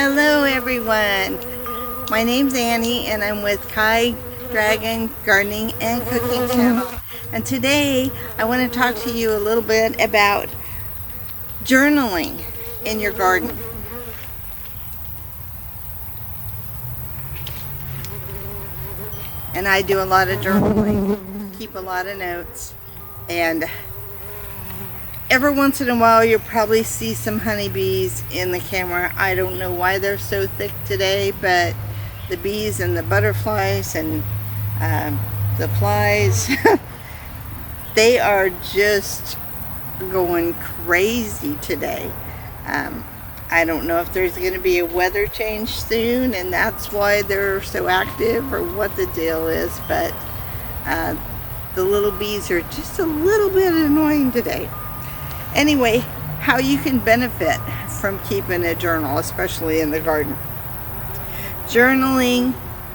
Hello everyone, my name's Annie and I'm with Kai Dragon Gardening and Cooking Channel, and today I want to talk to you a little bit about journaling in your garden. And I do a lot of journaling, keep a lot of notes, and every once in a while you'll probably see some honeybees in the camera. I don't know why they're so thick today, but the bees and the butterflies and the flies, they are just going crazy today. I don't know if there's going to be a weather change soon and that's why they're so active or what the deal is, but the little bees are just a little bit annoying today. Anyway, how you can benefit from keeping a journal, especially in the garden. Journaling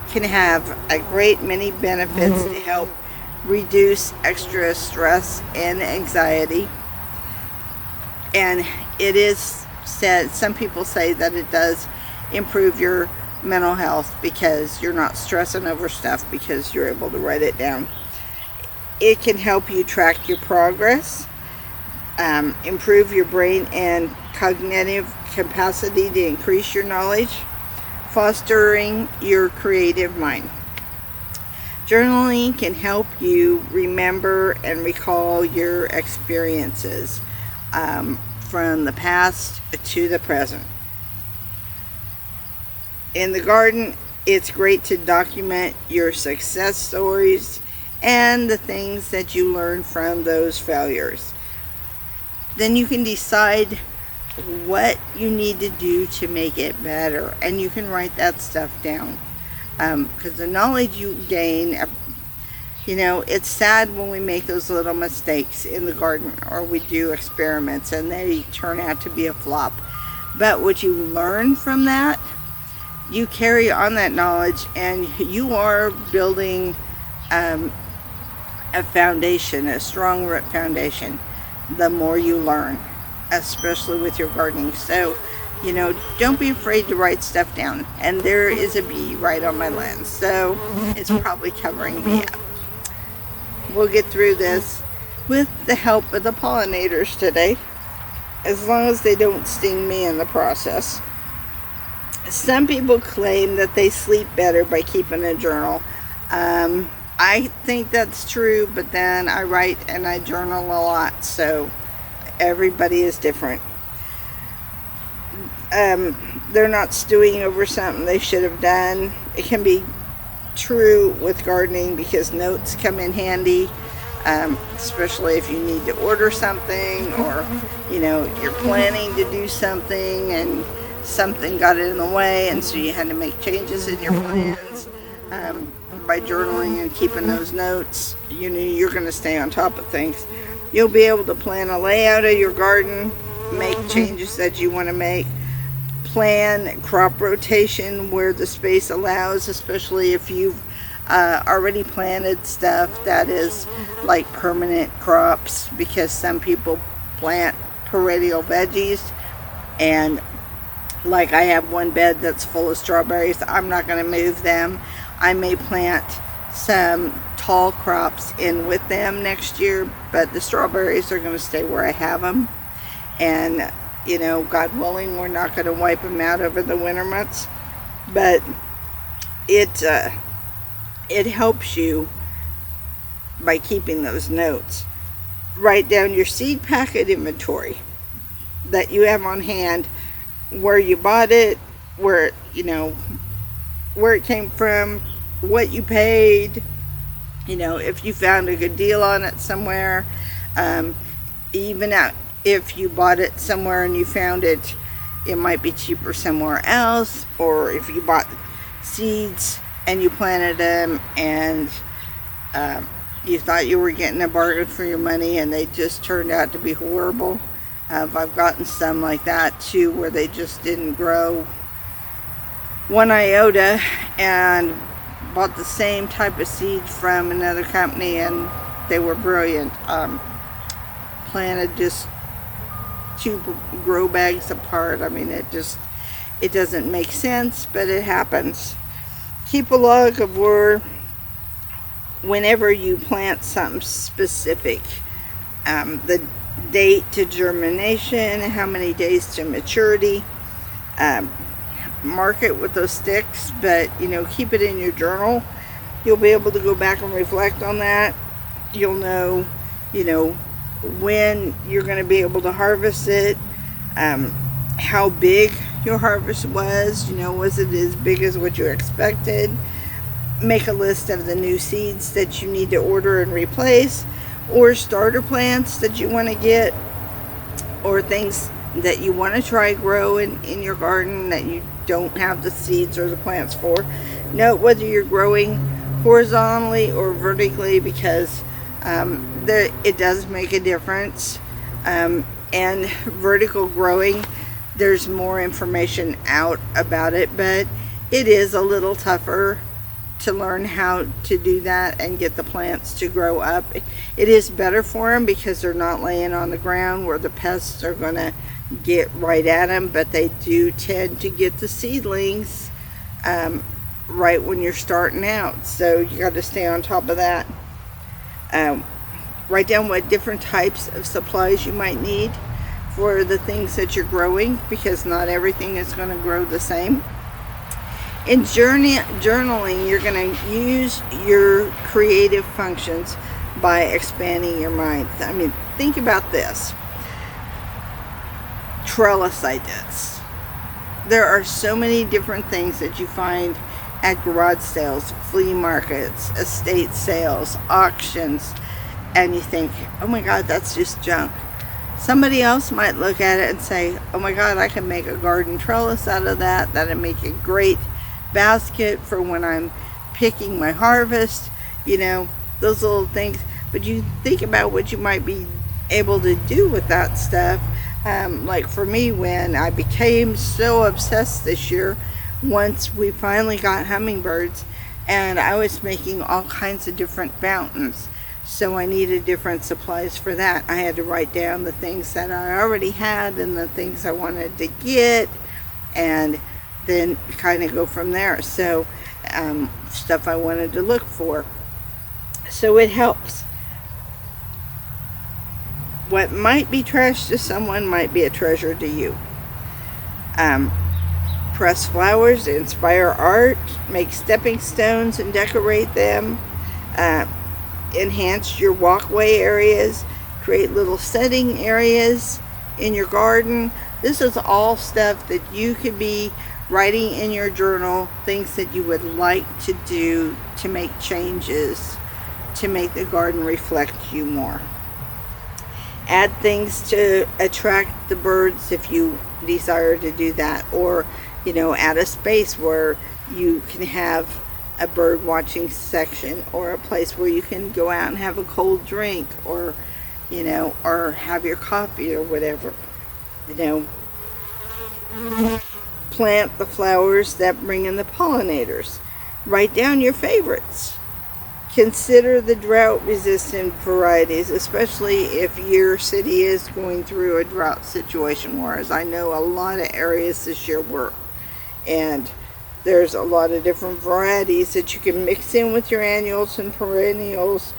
can have a great many benefits to help reduce extra stress and anxiety. And it is said, some people say that it does improve your mental health because you're not stressing over stuff because you're able to write it down. It can help you track your progress, improve your brain and cognitive capacity to increase your knowledge, fostering your creative mind. Journaling can help you remember and recall your experiences from the past to the present. In the garden, it's great to document your success stories and the things that you learn from those failures. Then you can decide what you need to do to make it better, and you can write that stuff down, because the knowledge you gain, it's sad when we make those little mistakes in the garden or we do experiments and they turn out to be a flop, but what you learn from that, you carry on that knowledge and you are building a foundation, a strong root foundation, the more you learn, especially with your gardening. So, don't be afraid to write stuff down. And there is a bee right on my lens, so it's probably covering me up. We'll get through this with the help of the pollinators today, as long as they don't sting me in the process. Some people claim that they sleep better by keeping a journal. I think that's true, but then I write and I journal a lot, so everybody is different. They're not stewing over something they should have done. It can be true with gardening because notes come in handy, especially if you need to order something or you're planning to do something and something got in the way and so you had to make changes in your plans. By journaling and keeping those notes, you're going to stay on top of things. You'll be able to plan a layout of your garden, make changes that you want to make, plan crop rotation where the space allows, especially if you've already planted stuff that is like permanent crops, because some people plant perennial veggies, and like I have one bed that's full of strawberries. I'm not going to move them. I may plant some tall crops in with them next year, but the strawberries are going to stay where I have them. And, God willing, we're not going to wipe them out over the winter months. But it helps you by keeping those notes. Write down your seed packet inventory that you have on hand, where you bought it, where it came from, what you paid, if you found a good deal on it somewhere, even if you bought it somewhere and you found it might be cheaper somewhere else, or if you bought seeds and you planted them and you thought you were getting a bargain for your money and they just turned out to be horrible. I've gotten some like that too, where they just didn't grow one iota, and bought the same type of seed from another company and they were brilliant. Planted just 2 grow bags apart. I mean, It doesn't make sense, but it happens. Keep a log of whenever you plant something specific, the date to germination, how many days to maturity. Mark it with those sticks, but keep it in your journal. You'll be able to go back and reflect on that. You'll know when you're going to be able to harvest it, how big your harvest was. Was it as big as what you expected? Make a list of the new seeds that you need to order and replace, or starter plants that you want to get, or things that you want to try grow in your garden that you don't have the seeds or the plants for. Note whether you're growing horizontally or vertically, because it does make a difference. And vertical growing, there's more information out about it, but it is a little tougher to learn how to do that and get the plants to grow up. It is better for them because they're not laying on the ground where the pests are going to get right at them, but they do tend to get the seedlings right when you're starting out, so you got to stay on top of that. Write down what different types of supplies you might need for the things that you're growing, because not everything is going to grow the same. In journaling, you're going to use your creative functions by expanding your mind. I mean, think about this. Trellis ideas. There are so many different things that you find at garage sales, flea markets, estate sales, auctions, and you think, oh my God, that's just junk. Somebody else might look at it and say, oh my God, I can make a garden trellis out of that. That'd make a great basket for when I'm picking my harvest, those little things. But you think about what you might be able to do with that stuff. Like for me, when I became so obsessed this year, once we finally got hummingbirds, and I was making all kinds of different fountains, so I needed different supplies for that. I had to write down the things that I already had and the things I wanted to get, and then kind of go from there. So stuff I wanted to look for. So it helps. What might be trash to someone might be a treasure to you. Press flowers to inspire art, make stepping stones and decorate them, enhance your walkway areas, create little setting areas in your garden. This is all stuff that you could be writing in your journal, things that you would like to do to make changes to make the garden reflect you more. Add things to attract the birds if you desire to do that, or add a space where you can have a bird watching section, or a place where you can go out and have a cold drink, or or have your coffee or whatever. Plant the flowers that bring in the pollinators. Write down your favorites. Consider the drought-resistant varieties, especially if your city is going through a drought situation, whereas I know a lot of areas this year were. And there's a lot of different varieties that you can mix in with your annuals and perennials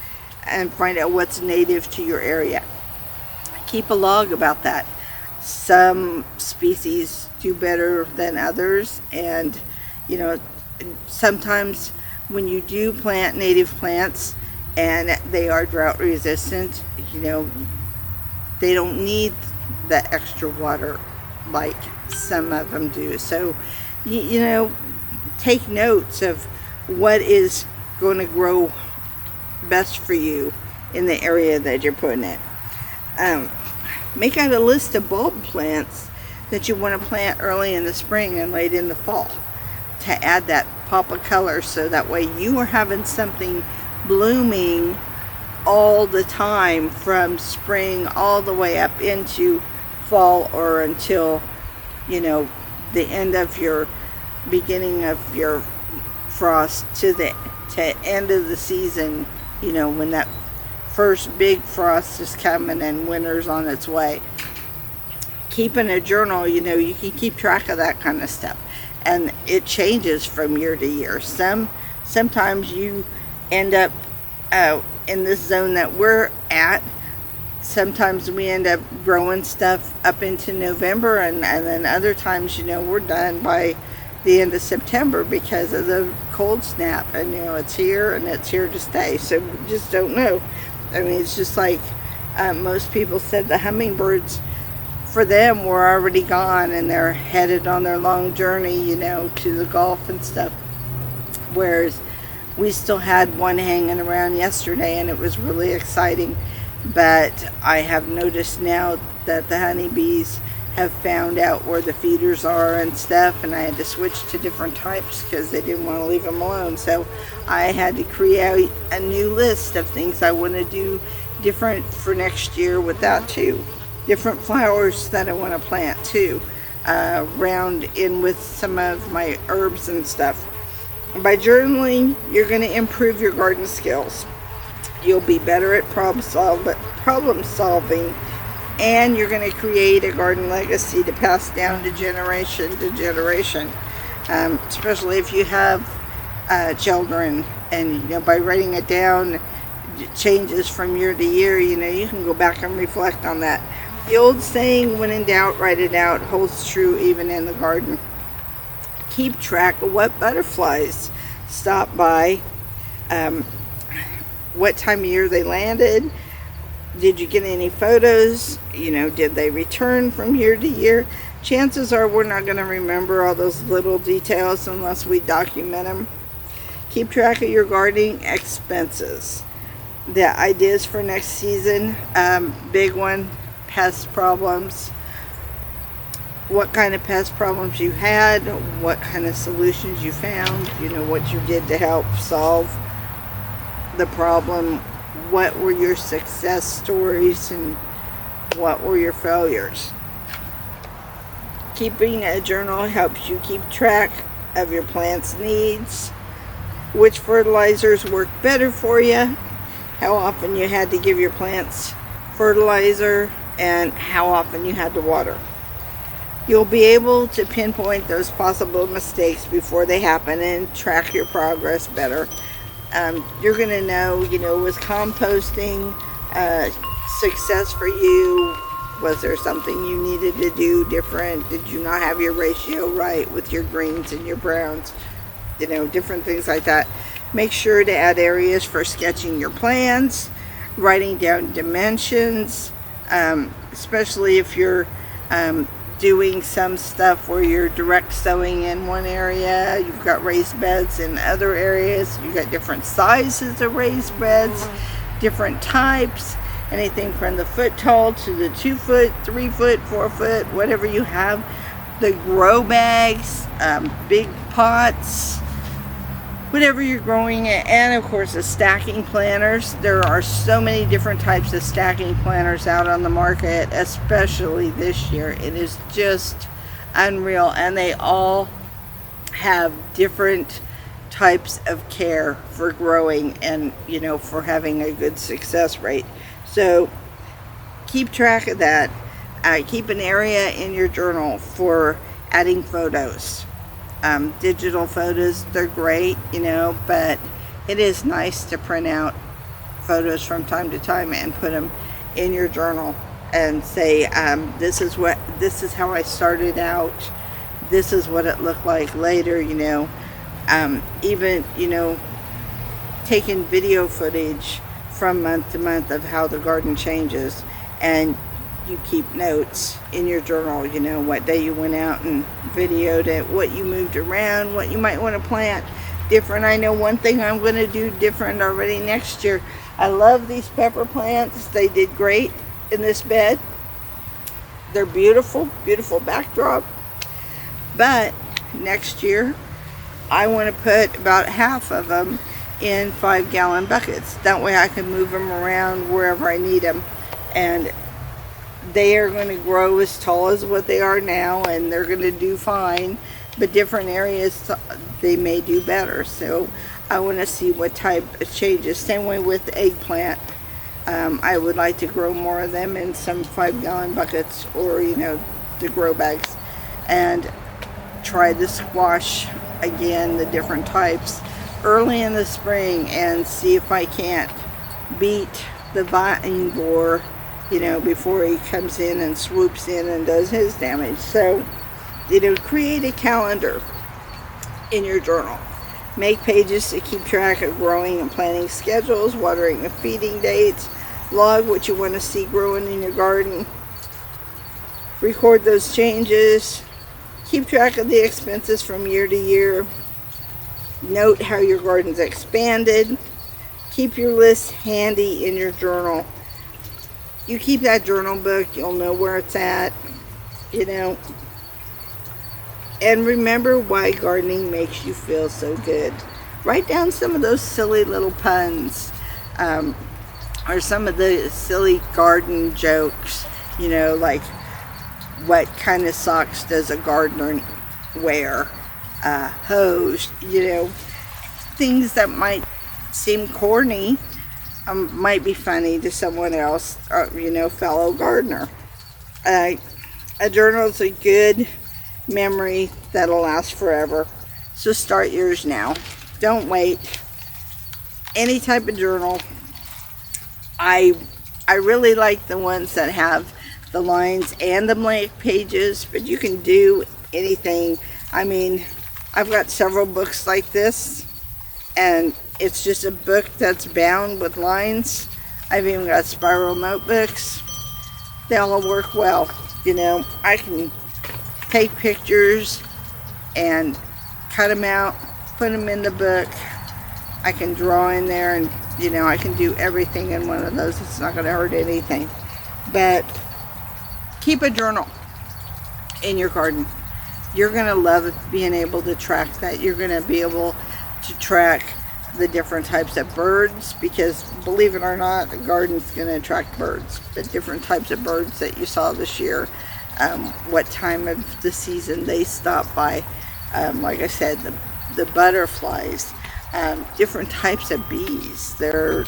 and find out what's native to your area. Keep a log about that. Some species do better than others, and sometimes when you do plant native plants and they are drought resistant, they don't need the extra water like some of them do. So take notes of what is going to grow best for you in the area that you're putting it. Make out a list of bulb plants that you want to plant early in the spring and late in the fall to add that pop of color, so that way you are having something blooming all the time from spring all the way up into fall, or until the end of your beginning of your frost to end of the season, when that first big frost is coming and winter's on its way. keeping a journal, you know, you can keep track of that kind of stuff, and it changes from year to year. Sometimes you end up in this zone that we're at. Sometimes we end up growing stuff up into November, and then other times, you know, we're done by the end of September because of the cold snap, and you know, it's here and it's here to stay. So we just don't know. I mean, it's just like most people said, the hummingbirds, for them, were already gone and they're headed on their long journey, you know, to the Gulf and stuff. Whereas we still had one hanging around yesterday, and it was really exciting. But I have noticed now that the honeybees have found out where the feeders are and stuff, and I had to switch to different types because they didn't want to leave them alone. So I had to create a new list of things I want to do different for next year with that too. Different flowers that I want to plant too, round in with some of my herbs and stuff. By journaling, you're going to improve your garden skills. You'll be better at problem solving, and you're going to create a garden legacy to pass down to generation, especially if you have children. And you know, by writing it down, it changes from year to year. You know, you can go back and reflect on that. The old saying, when in doubt, write it out, holds true even in the garden. Keep track of what butterflies stop by, what time of year they landed. Did you get any photos? You know, did they return from year to year? Chances are we're not going to remember all those little details unless we document them. Keep track of your gardening expenses. The ideas for next season, big one, pest problems. What kind of pest problems you had, what kind of solutions you found, you know, what you did to help solve the problem, what were your success stories, and what were your failures. Keeping a journal helps you keep track of your plant's needs, which fertilizers work better for you, how often you had to give your plants fertilizer, and how often you had to water. You'll be able to pinpoint those possible mistakes before they happen and track your progress better. You're going to know, you know, was composting success for you? Was there something you needed to do different? Did you not have your ratio right with your greens and your browns? You know, different things like that. Make sure to add areas for sketching your plans, writing down dimensions, especially if you're doing some stuff where you're direct sowing in one area, you've got raised beds in other areas, you've got different sizes of raised beds, different types, anything from the foot tall to the 2 foot, 3 foot, 4 foot, whatever you have. The grow bags, big pots, whatever you're growing, and of course the stacking planters. There are so many different types of stacking planters out on the market, especially this year. It is just unreal, and they all have different types of care for growing and, you know, for having a good success rate. So keep track of that. Keep an area in your journal for adding photos. Digital photos, they're great, you know, but it is nice to print out photos from time to time and put them in your journal and say, this is how I started out, this is what it looked like later, you know. Even, you know, taking video footage from month to month of how the garden changes, and you keep notes in your journal, you know, what day you went out and videoed it, what you moved around, what you might want to plant different. I know one thing I'm going to do different already next year. I love these pepper plants. They did great in this bed. They're beautiful, beautiful backdrop. But next year, I want to put about half of them in 5-gallon buckets. That way I can move them around wherever I need them. And they are going to grow as tall as what they are now, and they're going to do fine, but different areas they may do better. So I want to see what type of changes. Same way with the eggplant. I would like to grow more of them in some 5-gallon buckets, or, you know, the grow bags, and try the squash again, the different types, early in the spring, and see if I can't beat the vine borer, you know, before he comes in and swoops in and does his damage. So, you know, create a calendar in your journal. Make pages to keep track of growing and planting schedules, watering and feeding dates. Log what you want to see growing in your garden. Record those changes. Keep track of the expenses from year to year. Note how your garden's expanded. Keep your list handy in your journal. You keep that journal book, you'll know where it's at, you know. And remember why gardening makes you feel so good. Write down some of those silly little puns, or some of the silly garden jokes, you know, like what kind of socks does a gardener wear, hose, you know, things that might seem corny, might be funny to someone else, you know, fellow gardener. A journal is a good memory that'll last forever. So start yours now. Don't wait. Any type of journal. I really like the ones that have the lines and the blank pages, but you can do anything. I mean, I've got several books like this, and it's just a book that's bound with lines. I've even got spiral notebooks. They all work well. You know, I can take pictures and cut them out, put them in the book. I can draw in there, and you know, I can do everything in one of those. It's not going to hurt anything. But keep a journal in your garden. You're going to love being able to track that. You're going to be able to track the different types of birds, because believe it or not, a garden's going to attract birds. The different types of birds that you saw this year, what time of the season they stop by, like I said, the butterflies, different types of bees. There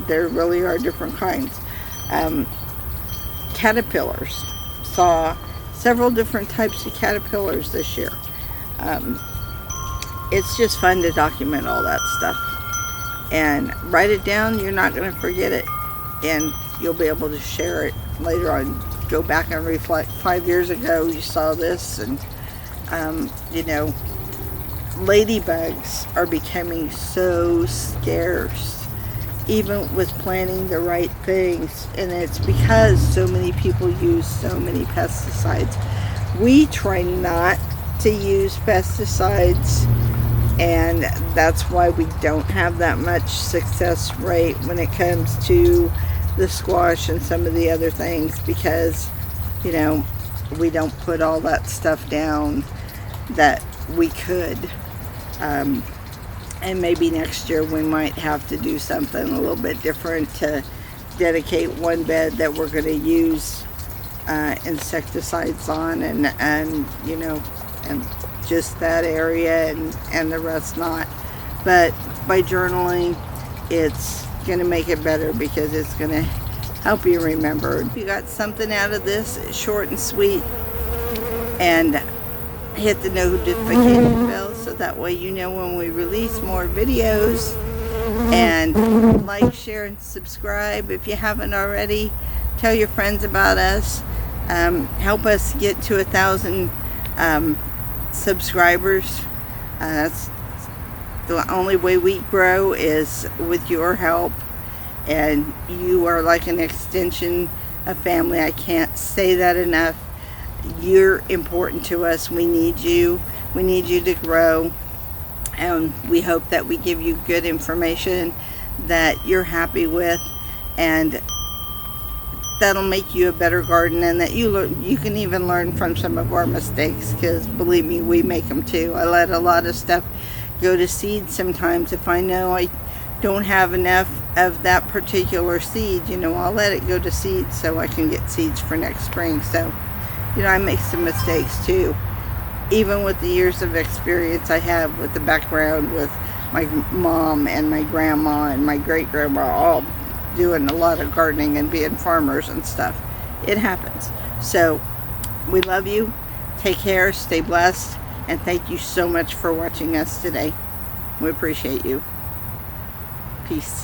really are different kinds. Caterpillars. Saw several different types of caterpillars this year. It's just fun to document all that stuff and write it down. You're not going to forget it, and you'll be able to share it later on. Go back and reflect. 5 years ago you saw this, and you know, ladybugs are becoming so scarce, even with planting the right things, and it's because so many people use so many pesticides. We try not to use pesticides, and that's why we don't have that much success rate when it comes to the squash and some of the other things, because you know, we don't put all that stuff down that we could. And maybe next year we might have to do something a little bit different to dedicate one bed that we're going to use insecticides on, and you know, and just that area, and the rest not. But by journaling, it's going to make it better, because it's going to help you remember. If you got something out of this, short and sweet, and hit the notification bell so that way you know when we release more videos. And like, share, and subscribe if you haven't already. Tell your friends about us. Help us get to 1,000 subscribers. That's the only way we grow, is with your help, and you are like an extension of family. I can't say that enough. You're important to us. We need you. We need you to grow, and we hope that we give you good information that you're happy with, and that'll make you a better gardener, and that you can even learn from some of our mistakes, because believe me, we make them too. I let a lot of stuff go to seed sometimes. If I know I don't have enough of that particular seed, you know, I'll let it go to seed so I can get seeds for next spring. So, you know, I make some mistakes too, even with the years of experience I have with the background with my mom and my grandma and my great-grandma, all doing a lot of gardening and being farmers and stuff. It happens. So We love you. Take care. Stay blessed. And thank you so much for watching us today. We appreciate you. Peace.